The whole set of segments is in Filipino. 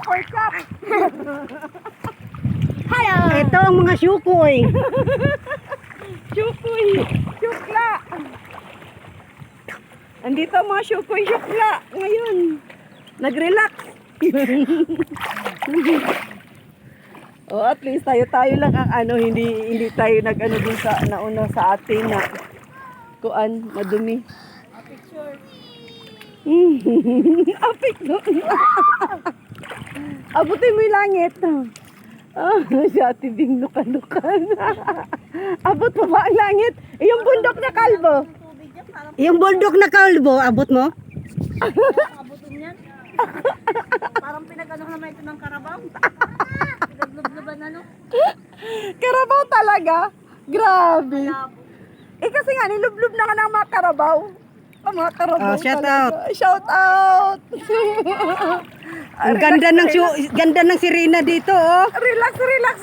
pork chop. Hello! Ito ang mga syukoy. Syukoy. Syukla. Andito ang mga syukoy syukla. Ngayon. Nag-relax. Oh, at least tayo lang ang ano, hindi tayo nag-ano dun sa nauna sa atin na kuan, madumi. Picture. Apik doon. Abutin mo yung langit. Si Ate Bing lukan-lukan. Abot mo ba ang langit? Yung bundok na kalbo. Tubig dyan, parang Yung bundok na kalbo, abot mo? abutin yan. Parang pinag-ano naman ito ng karabaw. Pinag-lubluban ano. Karabaw talaga. Grabe. Labo. Kasi nga, nilublub na ka ng mga karabaw. Ang mga karabaw Oh, shout talaga. out. Shout out. Ang ganda ng sirena dito, oh. Relax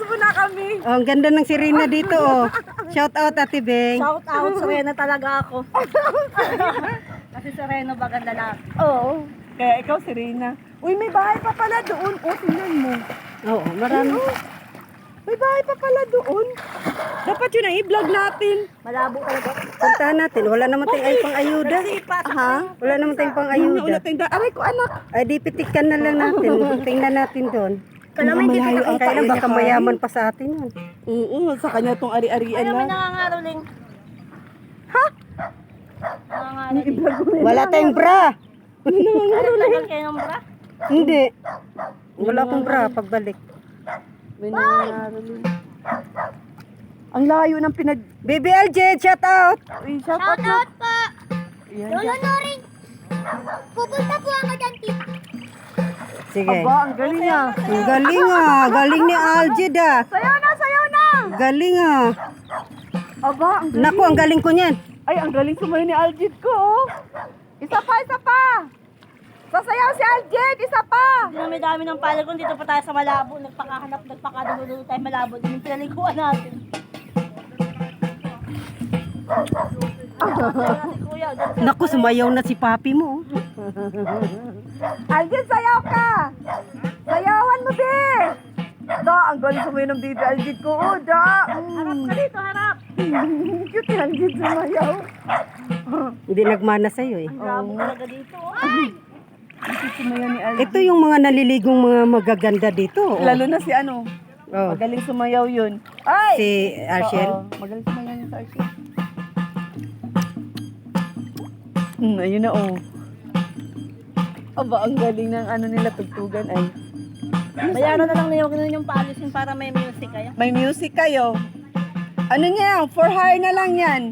muna kami. Oh, ang ganda ng sirena dito, oh. Shout out, Ate Beng. Shout out, Serena talaga ako. Kasi Serena ba ganda lang. Oo. Kaya ikaw, Serena. Uy, may bahay pa pala doon. O, tingnan mo. Oo, marami. May bahay pa pala doon. Dapat yun ang i-vlog natin. Malabo talaga. Puntahan natin. Wala naman tayong pang-ayuda. Ha? Wala naman tayong Wala pang-ayuda. tayong aray ko, anak. Ay, di pitikan na lang natin. Tingnan natin doon. Kalamay dito Malayo sa ang Kaya lang baka kain. mayaman pa sa atin yun. Oo, sa kanya tong ari-arian Ano may na. nangangaroling? Ha? Nangangaroling. Wala tayong bra. Tagal kayo ng bra? Hindi. Wala akong bra pagbalik. May nangangaroling. Ang layo ng pinag... Baby Aljet, shout out. Uy, shout out na. po! Yan, Lolo yan. Noring! Pupunta po ako dyan, tito. Sige. Aba, ang galing niya. Ang galing ah. Galing ni Aljet ah. Sayaw na! Galing ah. Aba, ang galing. Naku, ang galing ko niyan. Ay, ang galing sumayo ni Aljit ko, oh. Isa pa. Sasayaw si Aljit, isa pa. Dinami-dami ng pala kung dito pa tayo sa Malabo. Nagpakadulo tayo Malabo. Din yung pinaliguan natin. Si Kuya, dyan sa- Naku, sumayaw na si papi mo. Aljit, sayaw ka. Sayawan mo, be. Da, ang galing sumayo ng baby Aljit ko, oh, da. Harap ka dito, harap. Cute ni Aljit sumayaw. Hindi nagmana sa'yo eh. Ang labo talaga dito. Ay! Cute sumayaw ni Aljit. Ito yung mga naliligong mga magaganda dito. Oh. Lalo na si ano, Oh. magaling sumayaw yun. Ay! Si Arshel. Oo, magaling sumayaw yun sa Arshel. Ayun na, oh. Aba, ang galing ng ano nila, tugtugan ay. Bayaran na lang niyo yung paalisin para may music kayo. May music kayo. Ano niya, for hire na lang yan.